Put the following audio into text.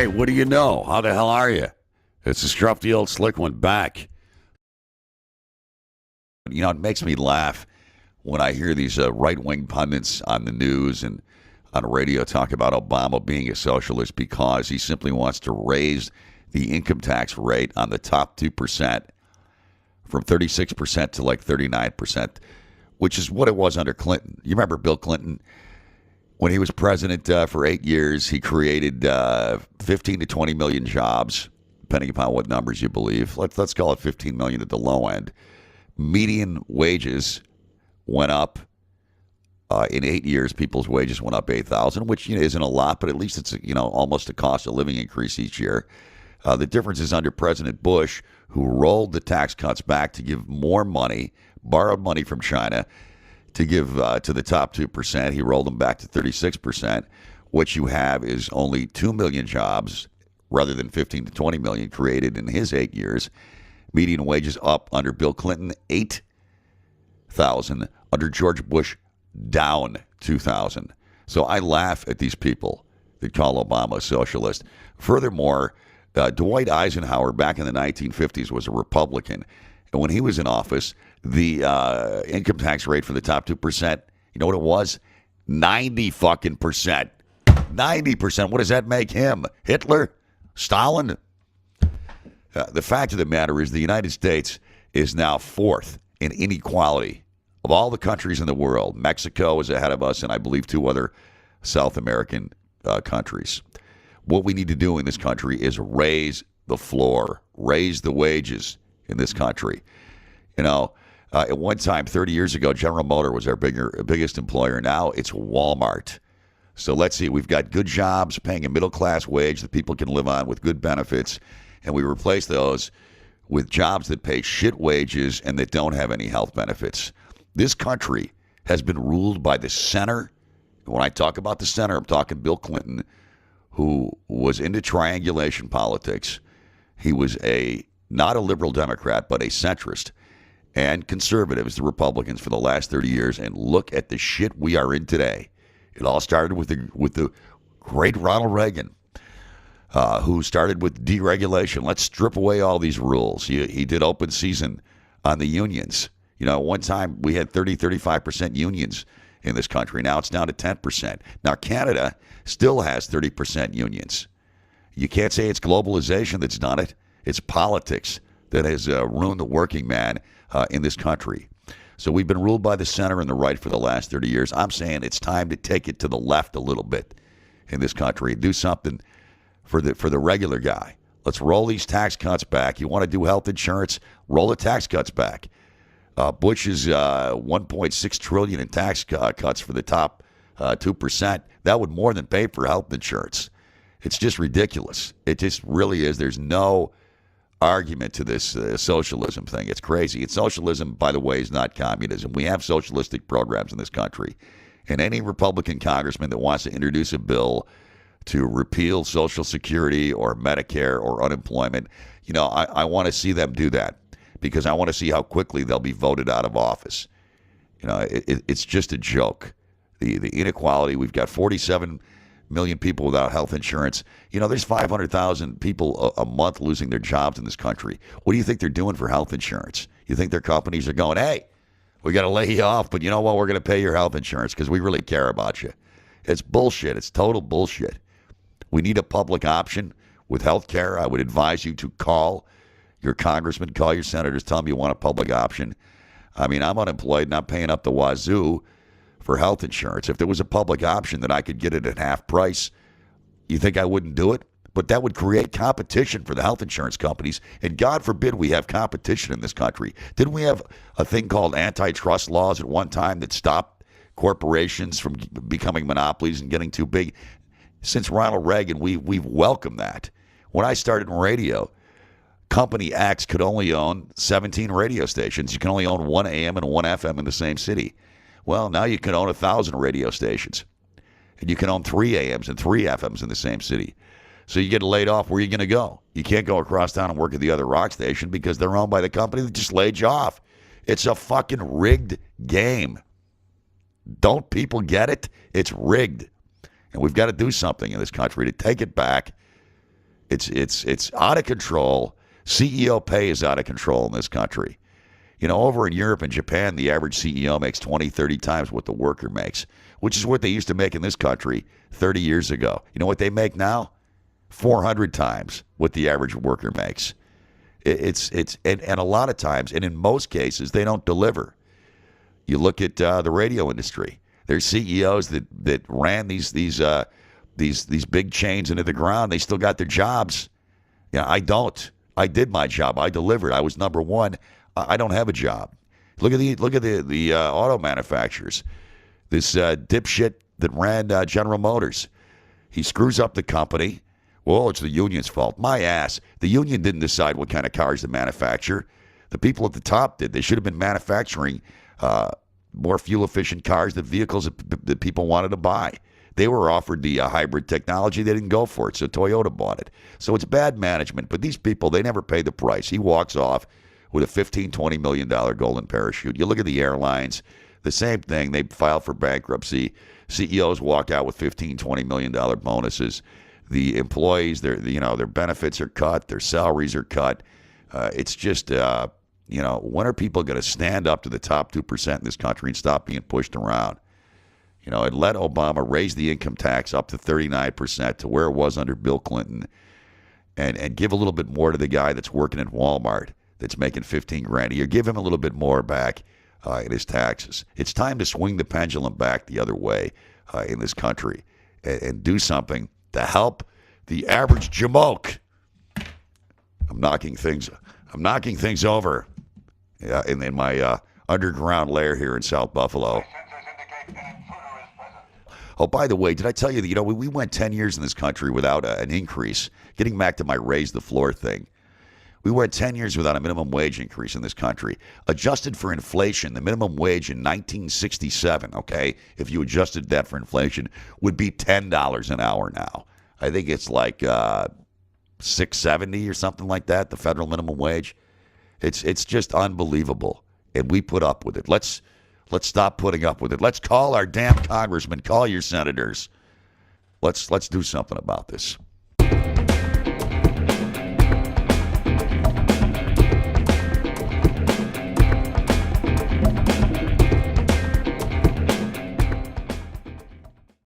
Hey, what do you know? How the hell are you? It's the Scruffy Old Slick One back. You know, it makes me laugh when I hear these right-wing pundits on the news and on the radio talk about Obama being a socialist because he simply wants to raise the income tax rate on the top 2% from 36% to like 39%, which is what it was under Clinton. You remember Bill Clinton? When he was president for 8 years, he created 15 to 20 million jobs, depending upon what numbers you believe. Let's call it 15 million at the low end. Median wages went up in 8 years. People's wages went up 8,000, which isn't a lot, but at least it's almost a cost of living increase each year. The difference is under President Bush, who rolled the tax cuts back to give more money, borrowed money from China to give to the top 2%. He rolled them back to 36%. What you have is only 2 million jobs rather than 15 to 20 million created in his 8 years. Median wages up under Bill Clinton, 8,000. Under George Bush, down 2,000. So I laugh at these people that call Obama a socialist. Furthermore, Dwight Eisenhower back in the 1950s was a Republican. And when he was in office, the income tax rate for the top 2%, you know what it was? 90 fucking percent. 90%. What does that make him? Hitler? Stalin? The fact of the matter is the United States is now fourth in inequality of all the countries in the world. Mexico is ahead of us, and I believe 2 other South American countries. What we need to do in this country is raise the floor, raise the wages in this country. At one time, 30 years ago, General Motors was our biggest employer. Now it's Walmart. So let's see. We've got good jobs paying a middle-class wage that people can live on with good benefits, and we replace those with jobs that pay shit wages and that don't have any health benefits. This country has been ruled by the center. When I talk about the center, I'm talking Bill Clinton, who was into triangulation politics. He was not a liberal Democrat, but a centrist, and conservatives, the Republicans, for the last 30 years. And look at the shit we are in today. It all started with the great Ronald Reagan, who started with deregulation. Let's strip away all these rules. He did open season on the unions. One time we had 35% unions in this country. Now it's down to 10%. Now Canada still has 30% unions. You can't say it's globalization that's done it. It's politics that has ruined the working man in this country. So we've been ruled by the center and the right for the last 30 years. I'm saying it's time to take it to the left a little bit in this country and do something for the regular guy. Let's roll these tax cuts back. You want to do health insurance? Roll the tax cuts back. Bush's $1.6 trillion in tax cuts for the top 2%. That would more than pay for health insurance. It's just ridiculous. It just really is. There's no argument to this socialism thing. It's crazy. And socialism, by the way, is not communism. We have socialistic programs in this country. And any Republican congressman that wants to introduce a bill to repeal Social Security or Medicare or unemployment, I want to see them do that because I want to see how quickly they'll be voted out of office. It's just a joke. The inequality, we've got 47 million people without health insurance. There's 500,000 people a month losing their jobs in this country. What do you think they're doing for health insurance? You think their companies are going, hey, we got to lay you off, but you know what? We're going to pay your health insurance because we really care about you. It's bullshit. It's total bullshit. We need a public option with health care. I would advise you to call your congressman, call your senators, tell them you want a public option. I mean, I'm unemployed and I'm paying up the wazoo for health insurance. If there was a public option that I could get it at half price, you think I wouldn't do it? But that would create competition for the health insurance companies. And God forbid we have competition in this country. Didn't we have a thing called antitrust laws at one time that stopped corporations from becoming monopolies and getting too big? Since Ronald Reagan, we've welcomed that. When I started in radio, Company X could only own 17 radio stations. You can only own 1 AM and 1 FM in the same city. Well, now you can own 1,000 radio stations. And you can own 3 AMs and 3 FMs in the same city. So you get laid off, where are you going to go? You can't go across town and work at the other rock station because they're owned by the company that just laid you off. It's a fucking rigged game. Don't people get it? It's rigged. And we've got to do something in this country to take it back It's out of control. CEO pay is out of control in this country. Over in Europe and Japan, the average CEO makes 20, 30 times what the worker makes, which is what they used to make in this country 30 years ago. You know what they make now? 400 times what the average worker makes. And a lot of times, and in most cases, they don't deliver. You look at the radio industry. There's CEOs that ran these big chains into the ground. They still got their jobs. I don't. I did my job. I delivered. I was number one. I don't have a job. Look at the auto manufacturers. This dipshit that ran General Motors. He screws up the company. Well, it's the union's fault. My ass. The union didn't decide what kind of cars to manufacture. The people at the top did. They should have been manufacturing more fuel-efficient cars, the vehicles that people wanted to buy. They were offered the hybrid technology. They didn't go for it, so Toyota bought it. So it's bad management. But these people, they never pay the price. He walks off with a $15, $20 million golden parachute. You look at the airlines, the same thing. They file for bankruptcy. CEOs walk out with $15, $20 million bonuses. The employees, their benefits are cut. Their salaries are cut. It's just, when are people going to stand up to the top 2% in this country and stop being pushed around? And let Obama raise the income tax up to 39% to where it was under Bill Clinton, and give a little bit more to the guy that's working at Walmart that's making $15,000 a year. Give him a little bit more back in his taxes. It's time to swing the pendulum back the other way in this country and do something to help the average jamoke. I'm knocking things over in my underground lair here in South Buffalo. Oh, by the way, did I tell you that, we went 10 years in this country without an increase? Getting back to my raise the floor thing. We went 10 years without a minimum wage increase in this country. Adjusted for inflation, the minimum wage in 1967, okay, if you adjusted that for inflation, would be $10 an hour now. I think it's like $6.70 or something like that, the federal minimum wage. It's just unbelievable, and we put up with it. Let's stop putting up with it. Let's call our damn congressmen, call your senators. Let's do something about this.